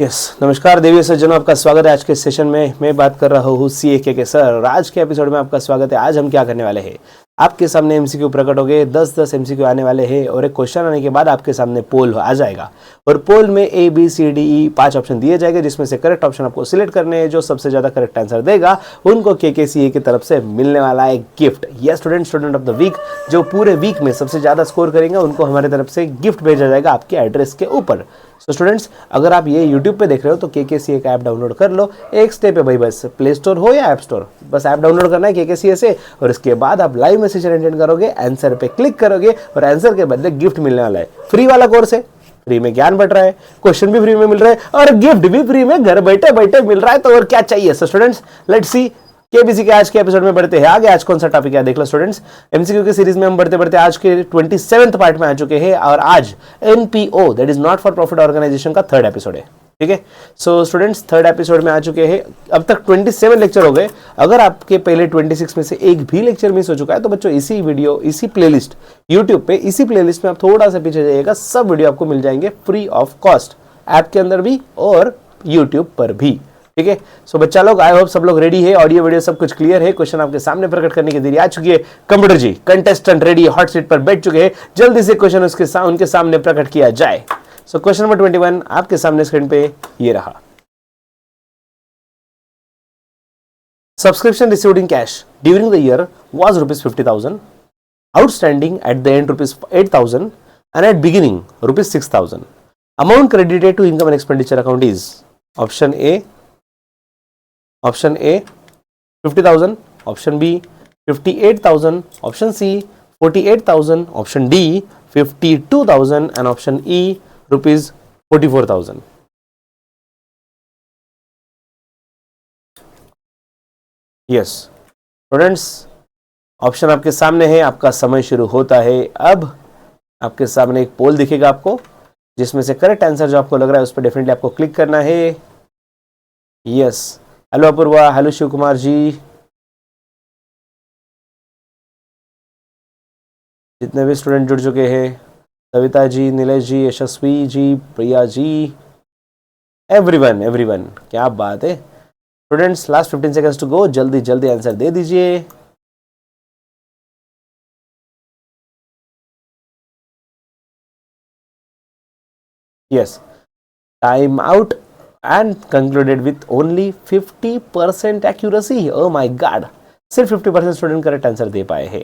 नमस्कार देवी सज्जनों, आपका स्वागत है आज के सेशन में। मैं बात कर रहा हूँ CA के सर। आज के एपिसोड में आपका स्वागत है। आज हम क्या करने वाले हैं, आपके सामने MCQ प्रकट हो गए, 10 MCQ आने वाले हैं और एक क्वेश्चन आने के बाद आपके सामने पोल आ जाएगा और पोल में ABCDE 5 ऑप्शन दिए जाएंगे, जिसमें से करेक्ट ऑप्शन आपको सिलेक्ट करने हैं। जो सबसे ज्यादा करेक्ट आंसर देगा उनको KKCA की तरफ से मिलने वाला है गिफ्ट। यह स्टूडेंट ऑफ द वीक, जो पूरे वीक में सबसे ज्यादा स्कोर करेंगे उनको हमारी तरफ से गिफ्ट भेजा जाएगा आपके एड्रेस के ऊपर। तो स्टूडेंट्स, अगर आप ये YouTube पे देख रहे हो तो KKCA का ऐप डाउनलोड कर लो। एक स्टेप है भाई, बस प्ले स्टोर हो या ऐप स्टोर, बस ऐप डाउनलोड करना है KKCA से और इसके बाद आप लाइव मैसेज अटेंड करोगे, आंसर पे क्लिक करोगे और आंसर के बदले गिफ्ट मिलने वाला है। फ्री वाला कोर्स है, फ्री में ज्ञान बट रहा है, क्वेश्चन भी फ्री में मिल रहा है और गिफ्ट भी फ्री में घर बैठे बैठे मिल रहा है। तो और क्या चाहिए। So students, let's see KBC के आज के एपिसोड में बढ़ते हैं आगे। आज कौन सा टॉपिक है देख लो स्टूडेंट्स। MCQ की सीरीज में हम बढ़ते बढ़ते आज के 27th पार्ट में आ चुके हैं और आज NPO that is not for profit organization का 3rd एपिसोड है। ठीक है, सो स्टूडेंट्स 3rd एपिसोड में आ चुके हैं। अब तक 27 लेक्चर हो गए। अगर आपके पहले 26 में से एक भी लेक्चर मिस हो चुका है तो बच्चों इसी वीडियो, इसी प्लेलिस्ट यूट्यूब पे, इसी प्लेलिस्ट में आप थोड़ा सा पीछे जाइएगा, सब वीडियो आपको मिल जाएंगे फ्री ऑफ कॉस्ट, ऐप के अंदर भी और यूट्यूब पर भी। ठीक है, सो बच्चा लोग, आई होप सब लोग रेडी है, ऑडियो वीडियो सब कुछ क्लियर है। क्वेश्चन आपके सामने प्रकट करने की देरी आ चुकी है। कंप्यूटर जी, कंटेस्टेंट रेडी, हॉट सीट पर बैठ चुके हैं। जल्दी से क्वेश्चन उनके सामने प्रकट किया जाए। सो क्वेश्चन नंबर 21 आपके सामने स्क्रीन पे ये रहा। Subscription received in cash during the year was ₹50,000, outstanding at the end ₹8,000 and at beginning ₹6,000. Amount credited to income and expenditure account is option A 50,000, option B 58,000, option C 48,000, option D 52,000 and option E ₹44,000. Yes students, option आपके सामने है, आपका समय शुरू होता है। अब आपके सामने एक पोल दिखेगा आपको, जिसमें से करेक्ट आंसर जो आपको लग रहा है उस पर डेफिनेटली आपको क्लिक करना है। Yes, hello Apoorva, hello Shiv Kumar ji, जितने भी स्टूडेंट जुड़ चुके हैं, सविता जी, नीलेश जी, यशस्वी जी, प्रिया जी, एवरीवन, क्या बात है students. Last 15 seconds to go, जल्दी जल्दी आंसर दे दीजिए। Yes, time out and concluded with only 50% accuracy. Oh my God, सिर्फ 50% स्टूडेंट करेक्ट आंसर दे पाए हैं।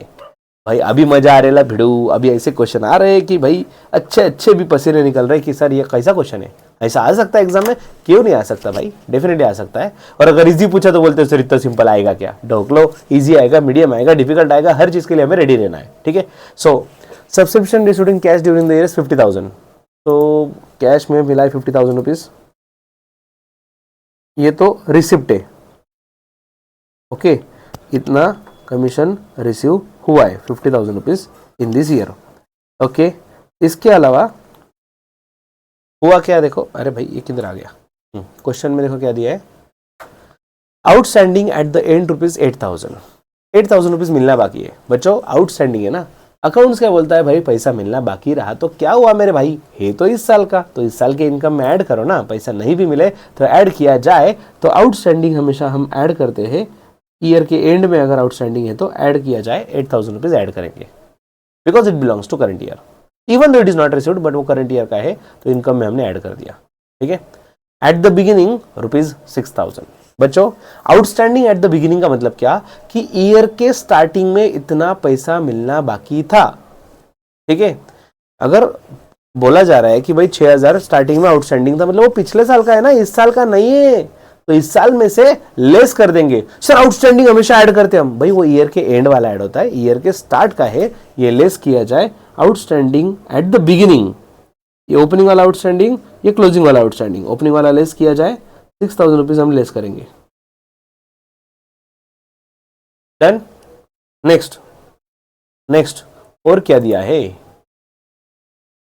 भाई अभी मजा आ रहा है भिड़ू, अभी ऐसे क्वेश्चन आ रहे हैं कि भाई अच्छे भी पसीने निकल रहे हैं कि सर ये कैसा क्वेश्चन है, ऐसा आ सकता है एग्जाम में? क्यों नहीं आ सकता भाई, डेफिनेटली आ सकता है। और अगर इजी पूछा तो बोलते हो सर इतना सिंपल आएगा क्या? ढोक लो, इजी आएगा, मीडियम आएगा, डिफिकल्ट आएगा, हर चीज के लिए हमें रेडी रहना है। ठीक है, so subscription received in cash during the year 50,000, तो कैश में मिला है 50,000 रुपीज, ये तो रिसिप्ट है। ओके, इतना कमीशन रिसीव हुआ है 50,000 rupees in this year. Okay, इसके अलावा हुआ क्या देखो, अरे भाई ये किधर आ गया क्वेश्चन में, देखो क्या दिया है, outstanding at the end ₹8,000 rupees मिलना बाकी है। बच्चों आउटस्टैंडिंग है ना, अकाउंट्स क्या बोलता है भाई पैसा मिलना बाकी रहा तो क्या हुआ मेरे भाई, है तो इस साल का, तो इस साल के इनकम में ऐड करो ना, पैसा नहीं भी मिले तो ऐड किया जाए। तो आउटस्टैंडिंग हमेशा हम ऐड करते हैं ईयर के एंड में, अगर आउटस्टैंडिंग है तो ऐड किया जाए, 8,000 रुपीज ऐड करेंगे because it belongs to current year, even though it is not received but वो करंट ईयर का है तो इनकम में हमने ऐड कर दिया। ठीक है, एट द बिगिनिंग ₹6,000। बच्चों आउटस्टैंडिंग एट द बिगिनिंग का मतलब क्या कि ईयर के स्टार्टिंग में इतना पैसा मिलना बाकी था। ठीक है, अगर बोला जा रहा है कि भाई 6,000 स्टार्टिंग में आउटस्टैंडिंग था, मतलब वो पिछले साल का है ना, इस साल का नहीं है, तो इस साल में से लेस कर देंगे। सर आउटस्टैंडिंग हमेशा ऐड करते हैं हम, भाई वो ईयर के एंड वाला ऐड होता है, ईयर के स्टार्ट का है, ये लेस किया जाए। आउटस्टैंडिंग एट द बिगिनिंग, ये ओपनिंग वाला आउटस्टैंडिंग, ये क्लोजिंग वाला आउटस्टैंडिंग, ओपनिंग वाला लेस किया जाए, 6,000 रुपीज हम लेस करेंगे। डन। नेक्स्ट और क्या दिया है,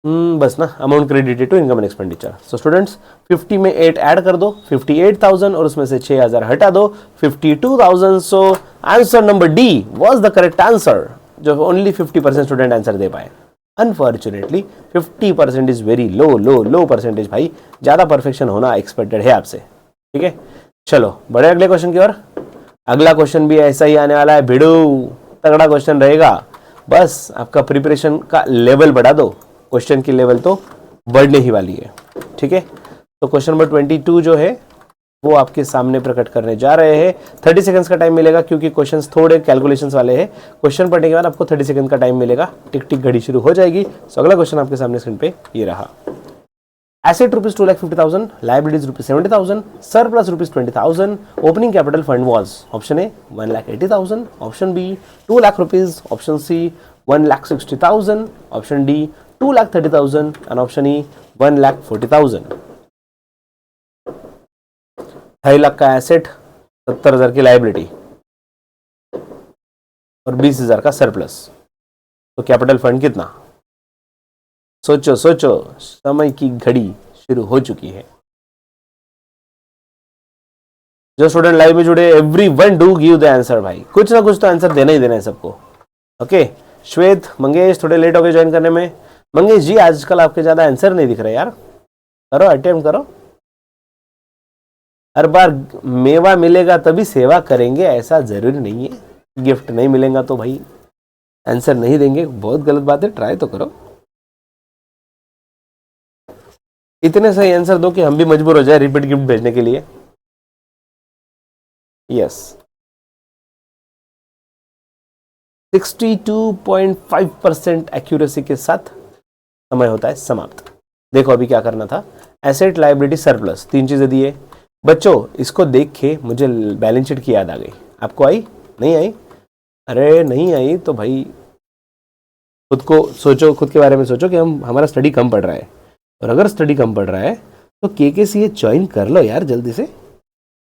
बस ना, amount credited to income and expenditure. So students 50 में 8 ऐड कर दो, 58,000 और उसमें से 6,000 हटा दो, 52,000। So answer number D was the correct answer, जो ओनली 50% स्टूडेंट आंसर दे पाए। Unfortunately 50% is very low low low percentage भाई, ज्यादा परफेक्शन होना एक्सपेक्टेड है आपसे, ठीक है। चलो बढ़े अगले क्वेश्चन की ओर। अगला क्वेश्चन भी ऐसा ही आने वाला है, भिड़ू तगड़ा क्वेश्चन रहेगा, बस आपका प्रिपरेशन का लेवल बढ़ा दो, क्वेश्चन की लेवल तो बढ़ने ही वाली है, ठीक है। तो क्वेश्चन नंबर 22 जो है वो आपके सामने प्रकट करने जा रहे हैं। 30 सेकंड्स का टाइम मिलेगा क्योंकि क्वेश्चंस थोड़े कैलकुलेशंस वाले हैं। क्वेश्चन पढ़ने के बाद आपको 30 सेकंड का टाइम मिलेगा, टिक टिक घड़ी शुरू हो जाएगी। सो अगला क्वेश्चन आपके सामने स्क्रीन पे ये रहा। Asset rupees 2,50,000, liabilities rupees 70,000, surplus rupees 20,000, opening capital fund was option A 1,80,000, option B 2 lakh rupees, option C 1,60,000, option D 2,30,000 and option E 1,40,000। 2.5 lakh का एसेट, 70,000 की लाइबिलिटी और 20,000 का सरप्लस, तो कैपिटल फंड कितना? सोचो सोचो, समय की घड़ी शुरू हो चुकी है। जो स्टूडेंट लाइव में जुड़े, everyone do give the answer भाई, कुछ ना कुछ तो आंसर देना ही देना है सबको। ओके श्वेत, मंगेश थोड़े लेट हो गए ज्वाइन करने में। मंगेश जी आजकल आपके ज्यादा आंसर नहीं दिख रहे यार, करो अटेम्प्ट करो। हर बार मेवा मिलेगा तभी सेवा करेंगे ऐसा जरूरी नहीं है, गिफ्ट नहीं मिलेगा तो भाई आंसर नहीं देंगे, बहुत गलत बात है। ट्राई तो करो, इतने सही आंसर दो कि हम भी मजबूर हो जाए रिपीट गिफ्ट भेजने के लिए। यस 62.5% एक्यूरेसी के साथ समय होता है समाप्त। देखो अभी क्या करना था, एसेट लायबिलिटी सरप्लस, तीन चीजें दिए बच्चों। इसको देख के मुझे बैलेंस शीट की याद आ गई। आपको आई? नहीं आई? अरे नहीं आई तो भाई खुद को सोचो, खुद के बारे में सोचो कि हमारा स्टडी कम पड़ रहा है, और अगर स्टडी कम पड़ रहा है तो केकेसीए ज्वाइन कर लो यार जल्दी से।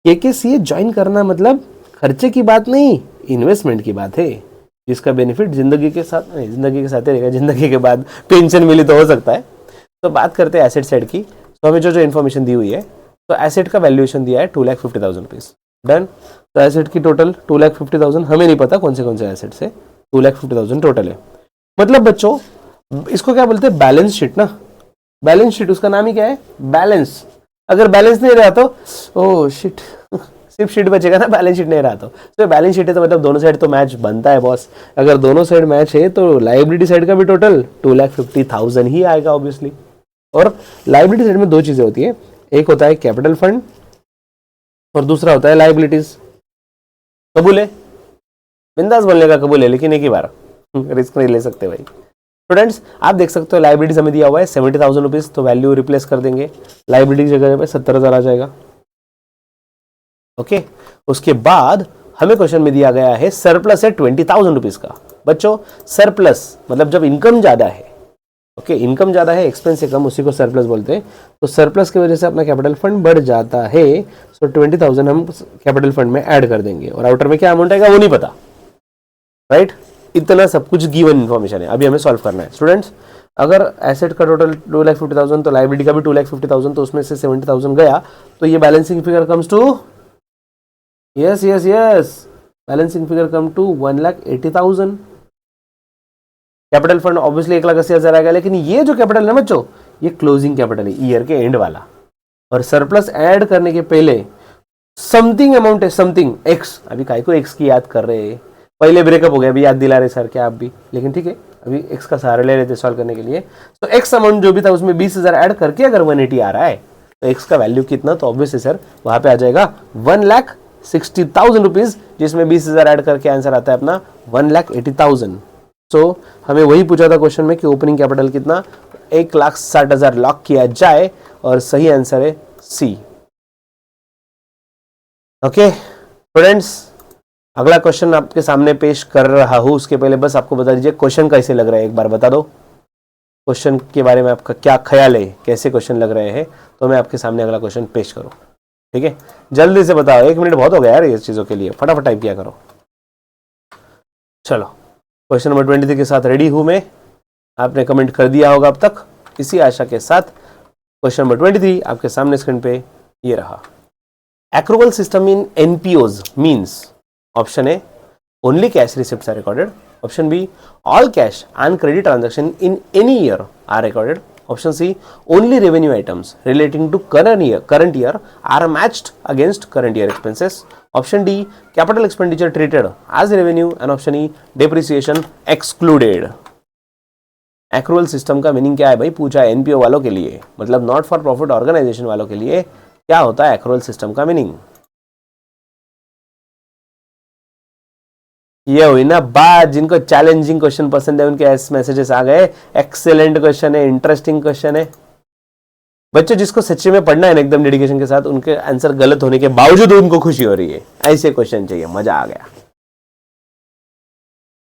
केकेसीए ज्वाइन करना मतलब खर्चे की बात नहीं, इन्वेस्टमेंट की बात है, जिसका बेनिफिट जिंदगी के साथ नहीं, जिंदगी के साथ ही रहेगा, जिंदगी के बाद पेंशन मिली तो हो सकता है। तो बात करते हैं एसेट साइड की। तो हमें जो इन्फॉर्मेशन दी हुई है, तो एसेट का वैल्यूएशन दिया है 2,50,000 रुपीज, डन। तो एसेट की टोटल 2,50,000, हमें नहीं पता कौन से एसेट से 2,50,000 टोटल है। मतलब बच्चों इसको क्या बोलते हैं, बैलेंस शीट ना। बैलेंस शीट उसका नाम ही क्या है, बैलेंस। अगर बैलेंस नहीं रहा तो ओ शिट, सिर्फ शीट बचेगा ना, बैलेंस शीट नहीं रहा तो बैलेंस शीट है तो मतलब दोनों साइड तो मैच बनता है बॉस। अगर दोनों साइड मैच है तो लाइबिलिटी साइड का भी टोटल 2,50,000 ही आएगा ऑब्वियसली। और लाइबिलिटी साइड में दो चीजें होती है, एक होता है कैपिटल फंड और दूसरा होता है लाइबिलिटीज। कबूल है? बिंदास बोलने का कबूल है, लेकिन एक ही बार रिस्क नहीं ले सकते भाई। स्टूडेंट्स आप देख सकते हो लाइबिलिटीज हमें दिया हुआ है 70,000 रुपीज, तो वैल्यू रिप्लेस कर देंगे, लाइबिलिटी की जगह पे 70,000 आ जाएगा। ओके उसके बाद हमें क्वेश्चन में दिया गया है सरप्लस है 20,000 रुपीज का। बच्चों सरप्लस मतलब जब इनकम ज्यादा है, ओके इनकम ज्यादा है, एक्सपेंस से कम, उसी को सरप्लस बोलते हैं। तो सरप्लस की वजह से अपना कैपिटल फंड बढ़ जाता है, सो 20,000 हम कैपिटल फंड में ऐड कर देंगे, और आउटर में क्या अमाउंट आएगा वो नहीं पता, राइट। इतना सब कुछ गिवन इन्फॉर्मेशन है, अभी हमें सॉल्व करना है। स्टूडेंट्स अगर एसेट का टोटल 2,50,000 तो लाइबिलिटी का भी 2,50,000, तो उसमें से 70,000 गया, तो ये balancing figure comes to, yes yes yes, balancing figure come to 1,80,000। Capital fund obviously 1,80,000 आएगा, लेकिन ये जो कैपिटल है बच्चों ये क्लोजिंग कैपिटल है, ईयर के एंड वाला। और सरप्लस ऐड करने के पहले समथिंग अमाउंट है, समथिंग एक्स, अभी काय को एक्स की याद कर रहे हैं, पहले ब्रेकअप हो गया, अभी याद दिला रहे सर क्या आप भी, लेकिन ठीक है अभी एक्स का सहारा ले लेते सॉल्व करने के लिए। तो एक्स अमाउंट जो भी था उसमें 20,000 ऐड करके अगर 180 आ रहा है तो एक्स का वैल्यू कितना, तो ऑब्वियसली सर वहां पे आ जाएगा 1,60,000 रुपीज, जिसमें 20,000 ऐड करके आंसर आता है अपना 1,80,000। सो हमें वही पूछा था क्वेश्चन में कि ओपनिंग कैपिटल कितना, 1,60,000 लॉक किया जाए, और सही आंसर है सी। ओके स्टूडेंट्स अगला क्वेश्चन आपके सामने पेश कर रहा हूं, उसके पहले बस आपको बता दीजिए क्वेश्चन कैसे लग रहा है, एक बार बता दो क्वेश्चन के बारे में आपका क्या ख्याल है, कैसे क्वेश्चन लग रहे हैं, तो मैं आपके सामने अगला क्वेश्चन पेश करूं। ठीक है जल्दी से बताओ, 1 मिनट बहुत हो गया यार ये चीजों के लिए, फटाफट टाइप किया करो। चलो क्वेश्चन नंबर 23 के साथ रेडी हूं मैं, आपने कमेंट कर दिया होगा अब तक, इसी आशा के साथ क्वेश्चन नंबर 23 आपके सामने स्क्रीन पे ये रहा। Accrual system in NPOs means option A only cash receipts are recorded, option B, all cash and credit transaction in any year are recorded. Option C, only revenue items relating to current year are matched against current year expenses. Option D, capital expenditure treated as revenue. And option E, depreciation excluded. Accrual system का meaning क्या है भाई, पूछा है NPO वालों के लिए, मतलब नॉट फॉर प्रॉफिट ऑर्गेनाइजेशन वालों के लिए क्या होता है accrual system का मीनिंग. ये हुई ना बात, जिनको चैलेंजिंग क्वेश्चन पसंद है उनके ऐसे मैसेजेस आ गए. एक्सेलेंट क्वेश्चन है, इंटरेस्टिंग क्वेश्चन है. बच्चों जिसको सच्चे में पढ़ना है ना एकदम डेडिकेशन के साथ, उनके आंसर गलत होने के बावजूद उनको खुशी हो रही है. ऐसे क्वेश्चन चाहिए, मजा आ गया.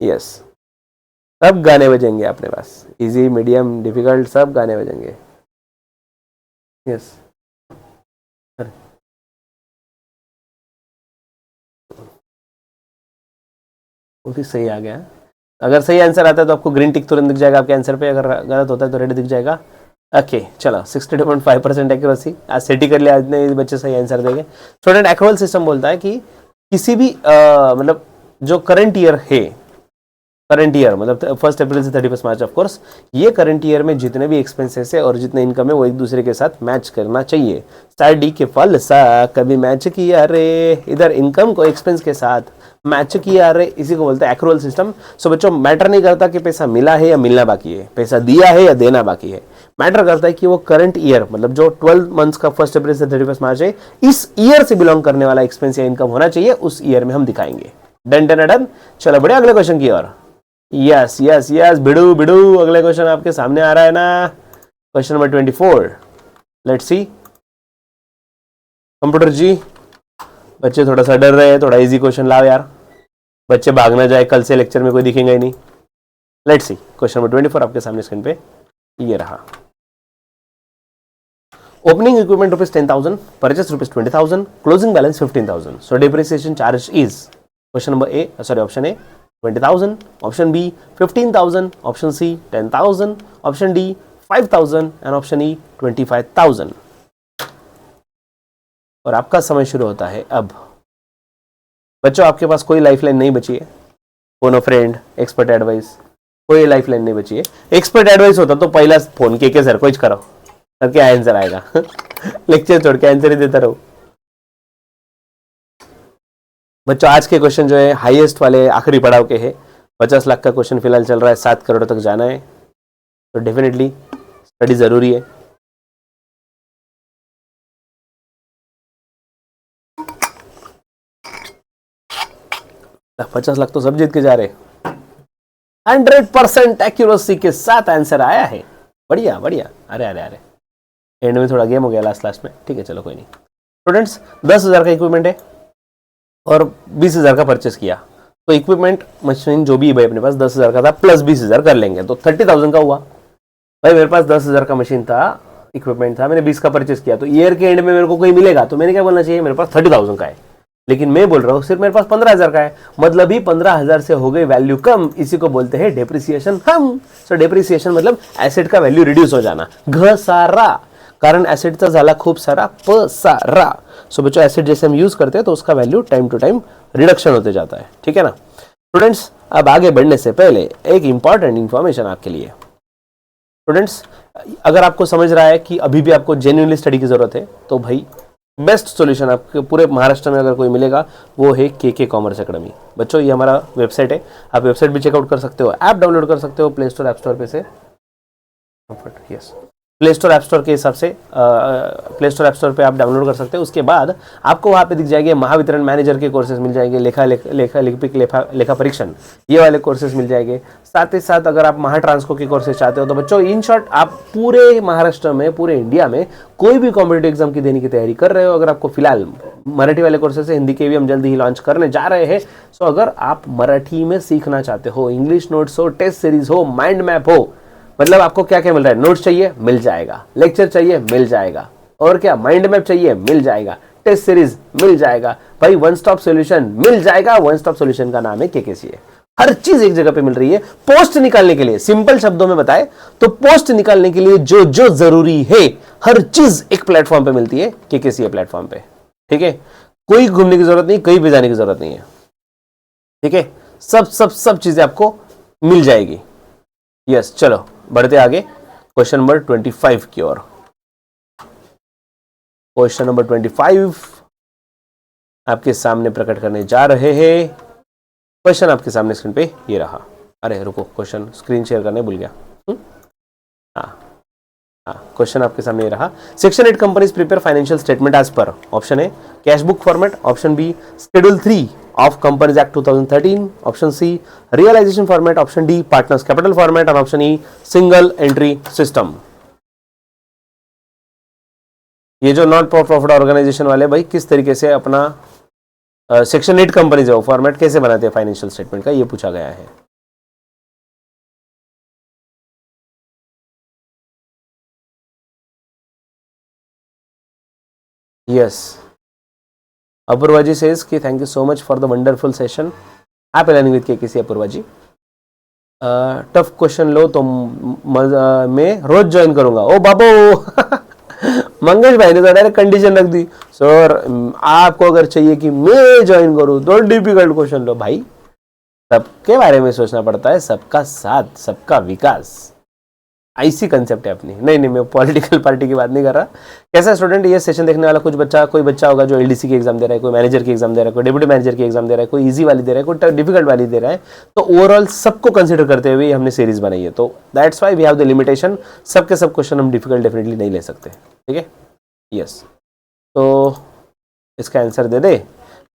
यस, सब गाने बजेंगे अपने पास, इजी मीडियम डिफिकल्ट सब गाने बजेंगे. यस, वो भी सही आ गया. अगर सही आंसर आता है तो आपको ग्रीन टिक तुरंत दिख जाएगा आपके आंसर पे, अगर गलत होता है तो रेड दिख जाएगा. ओके चलो, 62.5% एक्यूरेसी. आज सेट ही कर लिया, आज ने बच्चे सही आंसर देंगे. स्टूडेंट एक्रूअल सिस्टम बोलता है कि किसी भी मतलब जो करंट ईयर है, करंट ईयर मतलब 1 अप्रैल से 31 मार्च ऑफ कोर्स, ये करंट ईयर में जितने भी एक्सपेंसेस है और जितने इनकम है वो एक दूसरे के साथ मैच करना चाहिए. स्टडी के फल सा कभी मैच किया रे, इधर इनकम को एक्सपेंस के साथ मैच किया रे, इसी को बोलते हैं एक्रूअल सिस्टम. सो बच्चों मैटर नहीं करता कि पैसा मिला है या मिलना बाकी है, पैसा दिया है या देना बाकी है. मैटर करता है कि वो करंट ईयर मतलब जो 12 मंथ्स का 1 अप्रैल से 31 मार्च है, इस ईयर से बिलोंग करने वाला एक्सपेंस या इनकम होना चाहिए, उस ईयर में हम दिखाएंगे. Done done done. चलो बढ़िया, अगले क्वेश्चन की ओर. यस यस यस, बिडू बिडू, अगले क्वेश्चन आपके सामने आ रहा है ना. Question number 24. Let's see. Computer ji, बच्चे थोड़ा सा डर रहे हैं, थोड़ा इजी क्वेश्चन लाओ यार, बच्चे भाग ना जाए, कल से लेक्चर में कोई दिखेगा ही नहीं. Let's see. क्वेश्चन नंबर 24 आपके सामने स्क्रीन पे ये रहा. Opening equipment ₹10,000, purchase ₹20,000, closing balance 15,000. So depreciation charge is, question number A sorry option A 20,000, option B 15,000, option C 10,000, option D 5,000 and option E 25,000. और आपका समय शुरू होता है अब. बच्चों आपके पास कोई लाइफलाइन नहीं बची है, फोन अ फ्रेंड, एक्सपर्ट एडवाइस, कोई लाइफलाइन नहीं बची है. एक्सपर्ट एडवाइस होता तो पहला फोन के सर को करो, सर क्या आंसर आएगा. लेक्चर छोड़ के आंसर ही देता रहो. बच्चों आज के क्वेश्चन जो है हाईएस्ट वाले आखिरी पड़ाव के हैं. 50 लाख का क्वेश्चन फिलहाल चल रहा है, 7 करोड़ तक जाना है, तो डेफिनेटली स्टडी जरूरी है. $50 लाख तो सब जीत के जा रहे. 100% एक्यूरेसी के साथ आंसर आया है. बढ़िया बढ़िया. अरे अरे अरे, एंड में थोड़ा गेम हो गया लास्ट में. ठीक है चलो कोई नहीं. स्टूडेंट्स 10,000 का इक्विपमेंट है और 20,000 का परचेस किया, तो इक्विपमेंट मशीन जो भी है भाई अपने पास 10,000 का था प्लस 20,000 कर लेंगे तो 30,000 का हुआ. भाई मेरे पास 10,000 का मशीन था, इक्विपमेंट था, मैंने 20 का परचेस किया, तो ईयर के एंड में मेरे को कोई मिलेगा तो मैंने क्या बोलना चाहिए, मेरे पास 30,000 का है. लेकिन मैं बोल रहा हूँ सिर्फ मेरे पास 15,000 का है, मतलब ही 15,000 से हो गई वैल्यू कम. इसी को बोलते हैं डेप्रिसिएशन हम. सो डेप्रिसिएशन मतलब एसेट का वैल्यू रिड्यूस हो जाना. घसारा, कारण एसेटचा झाला खूप सारा पसारा. सो बच्चों एसेट जैसे हम यूज करते हैं तो उसका value time to time reduction होते जाता है. ठीक है ना स्टूडेंट्स. अब आगे बढ़ने से पहले एक इंपॉर्टेंट इंफॉर्मेशन आपके लिए. स्टूडेंट्स अगर आपको समझ रहा है कि अभी भी आपको जेन्युइनली स्टडी की जरूरत है, तो भाई बेस्ट सॉल्यूशन आपके पूरे महाराष्ट्र में अगर कोई मिलेगा वो है के कॉमर्स एकेडमी. बच्चों ये हमारा वेबसाइट है, आप वेबसाइट भी चेकआउट कर सकते हो, ऐप डाउनलोड कर सकते हो प्ले स्टोर ऐप स्टोर पे से. Yes, play store app store के हिसाब से प्ले स्टोर ऐप स्टोर पे आप डाउनलोड कर सकते हो. उसके बाद आपको वहाँ पे दिख जाएंगे महावितरण मैनेजर के कोर्सेज मिल जाएंगे, लेखा परीक्षण ये वाले कोर्सेज मिल जाएंगे. साथ ही साथ अगर आप महाट्रांसको के कोर्सेज चाहते हो तो बच्चों इन शॉर्ट आप पूरे महाराष्ट्र में, पूरे इंडिया में कोई भी कॉम्पिटेटिव एग्जाम की देने की तैयारी कर रहे हो, अगर आपको फिलहाल मराठी वाले कोर्सेज है, हिंदी के भी हम जल्दी ही लॉन्च करने जा रहे हैं. सो अगर आप मराठी में सीखना चाहते हो, इंग्लिश नोट्स हो, टेस्ट सीरीज हो, माइंड मैप हो, मतलब आपको क्या क्या मिल रहा है, नोट्स चाहिए मिल जाएगा, लेक्चर चाहिए मिल जाएगा, और क्या माइंड मैप चाहिए मिल जाएगा, टेस्ट सीरीज मिल जाएगा. भाई वन स्टॉप सॉल्यूशन मिल जाएगा. वन स्टॉप सॉल्यूशन का नाम है केकेसीए. हर चीज एक जगह पे मिल रही है. पोस्ट निकालने के लिए, सिंपल शब्दों में बताए तो पोस्ट निकालने के लिए जो जो जरूरी है हर चीज एक प्लेटफॉर्म पे मिलती है, केकेसीए प्लेटफॉर्म पे. ठीक है, कोई घूमने की जरूरत नहीं, कहीं भी जाने की जरूरत नहीं है. ठीक है, सब सब सब चीजें आपको मिल जाएगी। यस, चलो बढ़ते आगे क्वेश्चन नंबर 25 की ओर। क्वेश्चन नंबर 25 आपके सामने प्रकट करने जा रहे हैं। क्वेश्चन आपके सामने स्क्रीन पे ये रहा। अरे रुको, क्वेश्चन स्क्रीन शेयर करने भूल गया। हाँ हाँ, क्वेश्चन आपके सामने ये रहा। Section 8 companies prepare financial statement as per, option A cash book format, option B schedule 3 of companies act 2013, option C realisation format, option D partners capital format और option E single entry system. ये जो not for profit organisation वाले भाई किस तरीके से अपना section 8 companies है वो फॉर्मेट कैसे बनाते हैं फाइनेंशियल स्टेटमेंट का, ये पूछा गया है। यस, अपूर्वा जी सेज कि thank you so much for the wonderful session. आप लर्निंग विद के सी अपूर्वा जी। टफ क्वेश्चन लो तो मैं रोज ज्वाइन करूंगा। ओ बाबू मंगेश भाई ने तो डायरेक्ट कंडीशन रख दी, सर आपको अगर चाहिए कि मैं ज्वाइन करूं तो डिफिकल्ट क्वेश्चन लो। भाई सबके बारे में सोचना पड़ता है, सबका साथ सबका विकास, ऐसी कंसेप्ट है अपनी। नहीं मैं पॉलिटिकल पार्टी की बात नहीं कर रहा। कैसा स्टूडेंट ये सेशन देखने वाला कोई बच्चा होगा जो एलडीसी की एग्जाम दे रहा है, कोई मैनेजर की एग्जाम दे रहा है, कोई डिप्टी मैनेजर की एग्जाम दे रहा है, कोई इजी वाली दे रहा है, कोई डिफिकल्ट वाली दे रहा है। तो ओवरऑल सबको कंसिडर करते हुए हमने सीरीज बनाई है। तो that's why we have the limitation. सबके सब क्वेश्चन हम डिफिकल्ट डेफिनेटली नहीं ले सकते। ठीक है, यस। तो इसका आंसर दे दे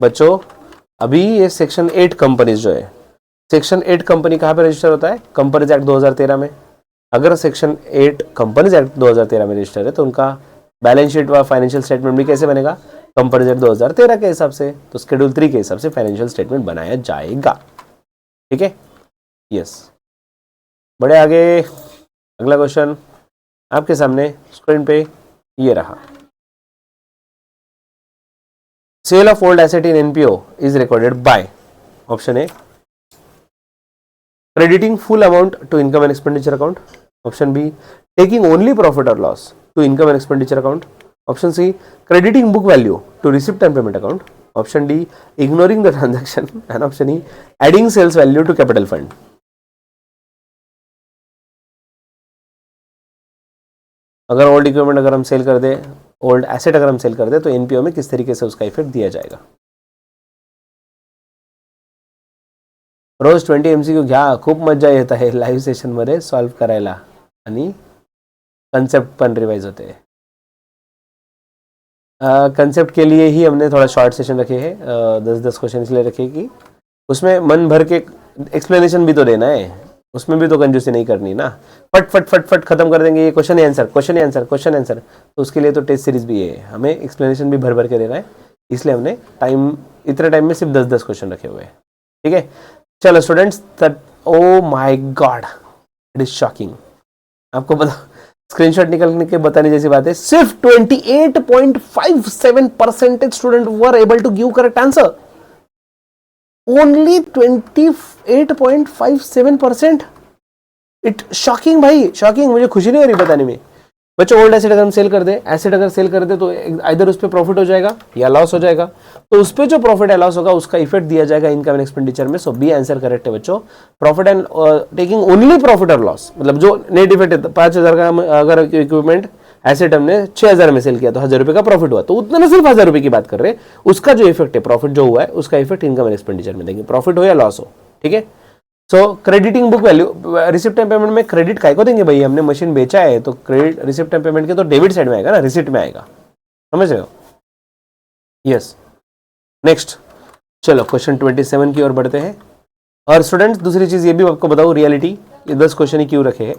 बच्चों। अभी ये सेक्शन 8 कंपनीज जो है, सेक्शन 8 कंपनी कहाँ पे रजिस्टर होता है? कंपनीज एक्ट 2013 में। अगर सेक्शन 8 कंपनीज एक्ट 2013 में रजिस्टर है तो उनका बैलेंस शीट व फाइनेंशियल स्टेटमेंट भी कैसे बनेगा? कंपनीज एक्ट 2013 के हिसाब से। तो शेड्यूल 3 के हिसाब से फाइनेंशियल स्टेटमेंट बनाया जाएगा। ठीक है, यस। बड़े आगे अगला क्वेश्चन आपके सामने स्क्रीन पे ये रहा। Sale of old asset in NPO is recorded by, option A crediting full amount to income and expenditure account, option B taking only profit or loss to income and expenditure account, option C crediting book value to receipt and payment account, option D ignoring the transaction, and option E adding sales value to capital fund. अगर old equipment अगर हम cell कर दे, old asset अगर हम cell कर दे तो NPO में किस तरीके से उसका इफेक्ट दिया जाएगा? रोज 20 MCQ घ्या, खूप मजा येत आहे लाईव्ह सेशन मध्ये सॉल्व करायला आणि कंसेप्ट पण रिवाइज होते हैं। कंसेप्ट के लिए ही हमने थोड़ा शॉर्ट सेशन रखे हैं, 10-10 क्वेश्चन इसलिए रखे कि उसमें मन भर के एक्सप्लेनेशन भी तो देना है, उसमें भी तो कंजूसी नहीं करनी ना। फट फट फट फट खत्म कर देंगे ये question answer question answer question answer. तो उसके लिए तो टेस्ट सीरीज भी है, हमें एक्सप्लेनेशन भी भर भर के देना है, इसलिए हमने इतने टाइम में सिर्फ 10-10 क्वेश्चन रखे हुए हैं। ठीक है, चलो students, oh my God it is shocking. आपको पता, स्क्रीनशॉट निकालने के बताने जैसी बात है, सिर्फ 28.57% student were able to give correct answer. Only 28.57%। It shocking भाई, शॉकिंग। मुझे खुशी नहीं हो रही बताने में। बच्चों ओल्ड एसेट अगर हम सेल कर दे, एसेट अगर सेल कर दे तो इधर उस पर प्रॉफिट हो जाएगा या लॉस हो जाएगा। तो उस पर जो प्रॉफिट या लॉस होगा उसका इफेक्ट दिया जाएगा इनकम एंड एक्सपेंडिचर में। सो बी आंसर करेक्ट है बच्चों। Profit and taking only profit और लॉस, मतलब जो नेट इफेक्ट है 5,000 का अगर इक्विपमेंट एसेट हमने 6,000 में सेल किया तो 1,000 रुपए का प्रॉफिट हुआ, तो उतना ना सिर्फ 1,000 रुपए की बात कर रहे हैं, उसका जो इफेक्ट है प्रॉफिट जो हुआ है उसका इफेक्ट इनकम एंड एक्सपेंडिचर में देंगे, प्रॉफिट हो या लॉस हो। ठीक है, so crediting book value, receipt and payment में क्रेडिट काय को देंगे भाई? हमने मशीन बेचा है तो क्रेडिट रिसिप्ट एंड पेमेंट के तो डेबिट साइड में आएगा ना, रिसिप्ट में आएगा। समझ रहे हो? यस। नेक्स्ट, चलो क्वेश्चन 27 की ओर बढ़ते हैं। और स्टूडेंट्स दूसरी चीज ये भी आपको बताऊं, रियलिटी, ये 10 क्वेश्चन ही क्यों रखे हैं।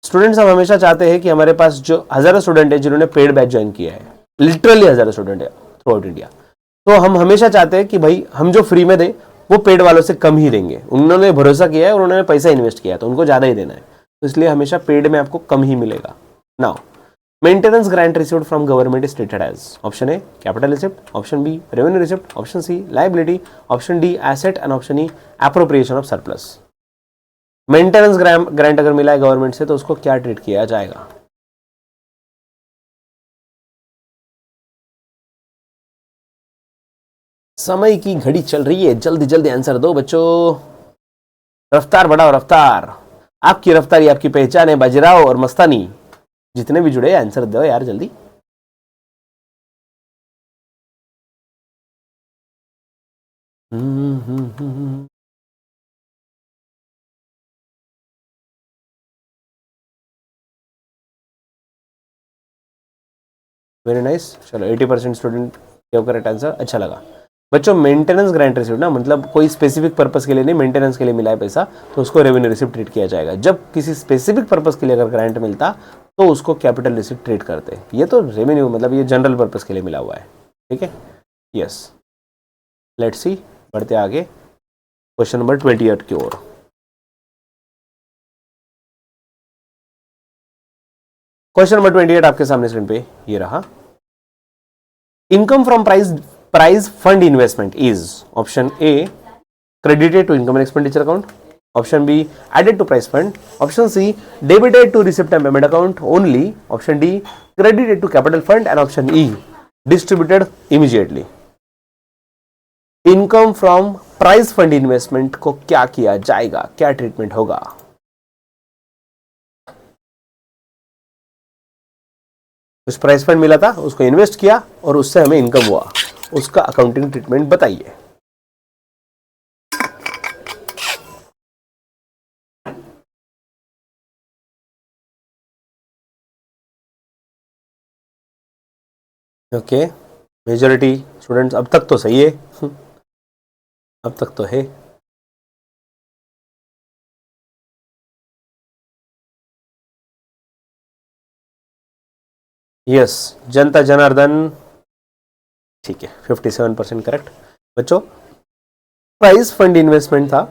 स्टूडेंट्स हम हमेशा चाहते हैं कि हमारे पास जो हजारों स्टूडेंट है जिन्होंने पेड बैच ज्वाइन किया है, लिटरली हजारों स्टूडेंट है थ्रू आउट इंडिया, तो हम हमेशा चाहते हैं कि भाई हम जो फ्री में दें वो पेड वालों से कम ही देंगे। उन्होंने भरोसा किया है और उन्होंने पैसा इन्वेस्ट किया है तो उनको ज्यादा ही देना है, तो इसलिए हमेशा पेड में आपको कम ही मिलेगा। Now maintenance grant received from government is treated as, option A capital receipt, option B revenue receipt, option C liability, option D asset and option E appropriation of surplus. Maintenance grant अगर मिला है government से तो उसको क्या treat किया जाएगा? समय की घड़ी चल रही है, जल्दी जल्दी आंसर दो बच्चों। रफ्तार बढ़ाओ, रफ्तार। आपकी रफ्तार ही आपकी पहचान है। बाजीराव और मस्तानी जितने भी जुड़े आंसर दो यार जल्दी। Very nice. चलो 80% स्टूडेंट के करेक्ट आंसर, अच्छा लगा। बच्चों मेंटेनेंस ग्रांट रिसिप्ट ना, मतलब कोई स्पेसिफिक पर्पस के लिए नहीं, मेंटेनेंस के लिए मिला है पैसा तो उसको रेवेन्यू रिसिप्ट ट्रीट किया जाएगा। जब किसी स्पेसिफिक पर्पस के लिए अगर ग्रांट मिलता तो उसको कैपिटल रिसिप्ट ट्रीट करते हैं। ये तो रेवेन्यू मतलब ये जनरल पर्पस के लिए मिला हुआ है, ठीक है। यस, लेट्स सी, बढ़ते आगे क्वेश्चन नंबर 28 की ओर। क्वेश्चन नंबर 28 आपके सामने स्क्रीन पे ये रहा। Income from prize fund investment is option A credited to income and expenditure account, option B added to price fund, option C debited to receipt and payment account only, option D credited to capital fund and option E distributed immediately. Income from prize fund investment को क्या किया जाएगा, क्या treatment होगा? उस prize fund मिला था, उसको इन्वेस्ट किया और उससे हमें इनकम हुआ, उसका अकाउंटिंग ट्रीटमेंट बताइए। ओके, मेजॉरिटी स्टूडेंट्स अब तक तो सही है, अब तक तो है। यस, जनता जनार्दन, ठीक है, 57% करेक्ट। बच्चों प्राइज फंड इन्वेस्टमेंट था,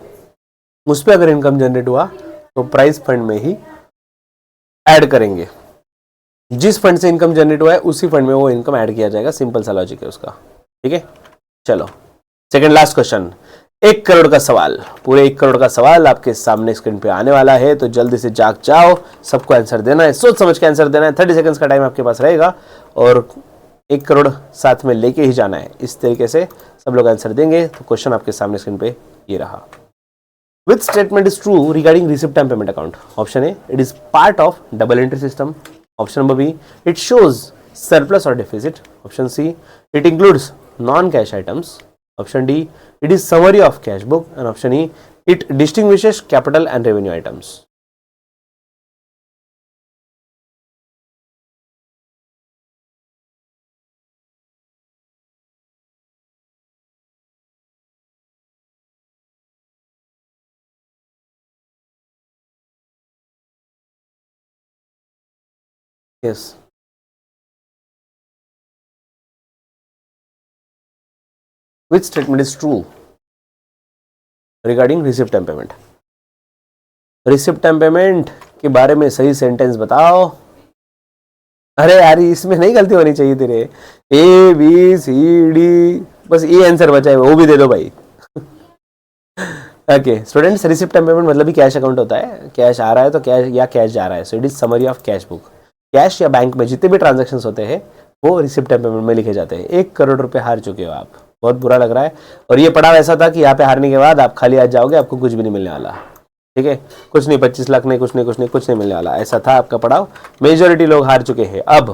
उस पर अगर इनकम जनरेट हुआ तो प्राइज फंड में ही ऐड करेंगे। जिस फंड से इनकम जनरेट हुआ है उसी फंड में वो इनकम ऐड किया जाएगा, सिंपल सा लॉजिक है उसका, ठीक है। चलो सेकंड लास्ट क्वेश्चन, 1 करोड़ का सवाल, पूरे 1 करोड़ का सवाल आपके सामने स्क्रीन पे आने वाला है, तो जल्दी से जाग जाओ, सबको आंसर देना है, सोच समझ के आंसर देना है। 30 सेकंड्स का टाइम आपके पास रहेगा और 1 करोड़ साथ में लेके ही जाना है। इस तरीके से सब लोग आंसर देंगे। तो क्वेश्चन आपके सामने स्क्रीन पे ये रहा। Which statement is true regarding receipt and payment account? Option A, it is part of double entry system. Option number B, it shows surplus or deficit. Option C, it includes non-cash items. Option D, it is summary of cash book. And option E, it distinguishes capital and revenue items. Yes. Which statement is true regarding receipt and payment? Receipt and payment के बारे में सही sentence बताओ। अरे यार इसमें नहीं गलती होनी चाहिए तेरे, ए बी सी डी, बस ये आंसर बचा है, वो भी दे दो भाई। Okay students, receipt and payment मतलब ही कैश अकाउंट होता है, कैश आ रहा है तो कैश या कैश जा रहा है, so it is summary of cash book. Cash या बैंक में जितने भी ट्रांजेक्शन होते हैं वो रिसिप्ट एंड पेमेंट में लिखे जाते हैं। 1 करोड़ रुपए हार चुके हो आप, बहुत बुरा लग रहा है। और ये पढ़ाव ऐसा था कि यहाँ पे हारने के बाद आप खाली आ जाओगे, आपको कुछ भी नहीं मिलने वाला, ठीक है, कुछ नहीं, 25 लाख नहीं, कुछ नहीं, कुछ नहीं, कुछ नहीं मिलने वाला, ऐसा था आपका पढ़ाव। मेजोरिटी लोग हार चुके हैं। अब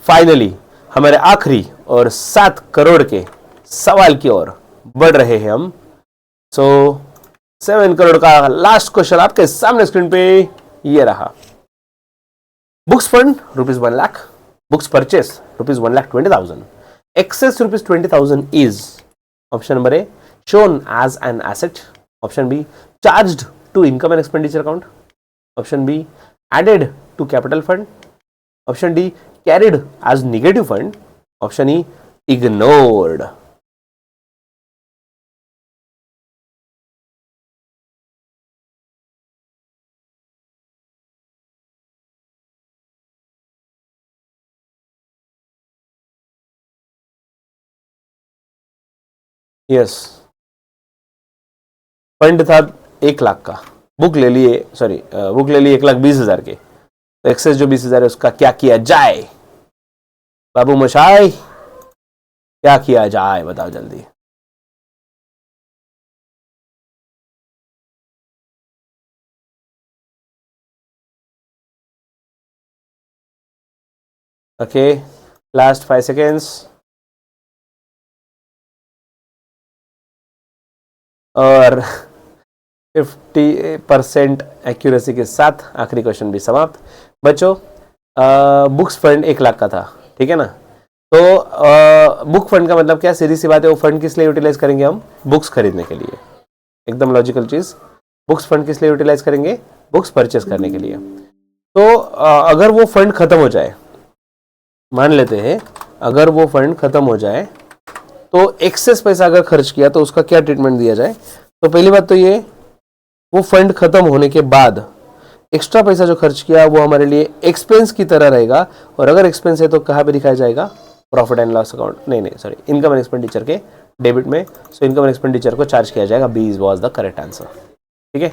फाइनली हमारे आखिरी और 7 करोड़ के सवाल की ओर बढ़ रहे हैं हम। सो 7 करोड़ का लास्ट क्वेश्चन आपके सामने स्क्रीन पे ये रहा। Books fund ₹1 lakh, books purchase ₹1,20,000, excess ₹20,000 is option number A shown as an asset, option B charged to income and expenditure account, option B added to capital fund, option D carried as negative fund, option E ignored. Yes, fund था 1 लाख का, book ले लिए, sorry book ले लिए 1,20,000 के, तो access जो 20,000 है उसका क्या किया जाए बाबू मशाई, क्या किया जाए बताओ जल्दी। Okay, last 5 seconds. और 50% एक्यूरेसी के साथ आखिरी क्वेश्चन भी समाप्त। बच्चों, बुक्स फंड 1 लाख का था, ठीक है ना। तो बुक फंड का मतलब क्या, सीधी सी बात है, वो फंड किस लिए यूटिलाइज करेंगे हम, बुक्स खरीदने के लिए। एकदम लॉजिकल चीज, बुक्स फंड किस लिए यूटिलाइज करेंगे, बुक्स परचेस करने के लिए। तो अगर वो फंड खत्म हो जाए, मान लेते हैं अगर वो फंड खत्म हो जाए, तो एक्सेस पैसा अगर खर्च किया तो उसका क्या ट्रीटमेंट दिया जाए। तो पहली बात तो ये, वो फंड खत्म होने के बाद एक्स्ट्रा पैसा जो खर्च किया वो हमारे लिए एक्सपेंस की तरह रहेगा, और अगर एक्सपेंस है तो कहाँ पे दिखाया जाएगा, प्रॉफिट एंड लॉस अकाउंट, नहीं सॉरी, इनकम एंड एक्सपेंडिचर के डेबिट में। सो इनकम एंड एक्सपेंडिचर को चार्ज किया जाएगा। B was the correct answer, ठीक है।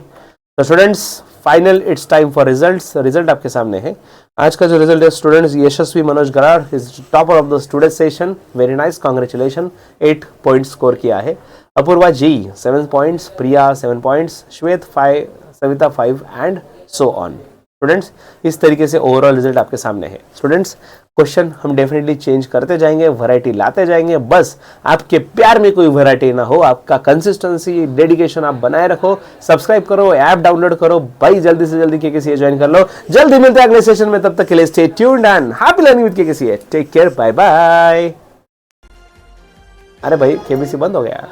तो students, final it's time for results. Result आपके सामने है। आज का जो रिजल्ट है students, Yashasvi Manoj Garad is topper of the student session. Very nice, congratulation. 8 point score किया है। अपूर्वा जी 7 पॉइंट्स, प्रिया 7 पॉइंट्स, श्वेत 5, Savita 5 and so on. Students, इस तरीके से ओवरऑल रिजल्ट आपके सामने है। स्टूडेंट्स, क्वेश्चन हम डेफिनेटली चेंज करते जाएंगे, वैरायटी लाते जाएंगे। बस आपके प्यार में कोई वैरायटी ना हो, आपका कंसिस्टेंसी, डेडिकेशन आप बनाए रखो। सब्सक्राइब करो, ऐप डाउनलोड करो भाई, जल्दी से जल्दी केकेसीए ज्वाइन कर लो। जल्दी मिलते हैं अगले सेशन में, तब तक के लिए stay tuned and happy learning with KKCA. Take care, bye bye. अरे भाई, केबीसी बंद हो गया।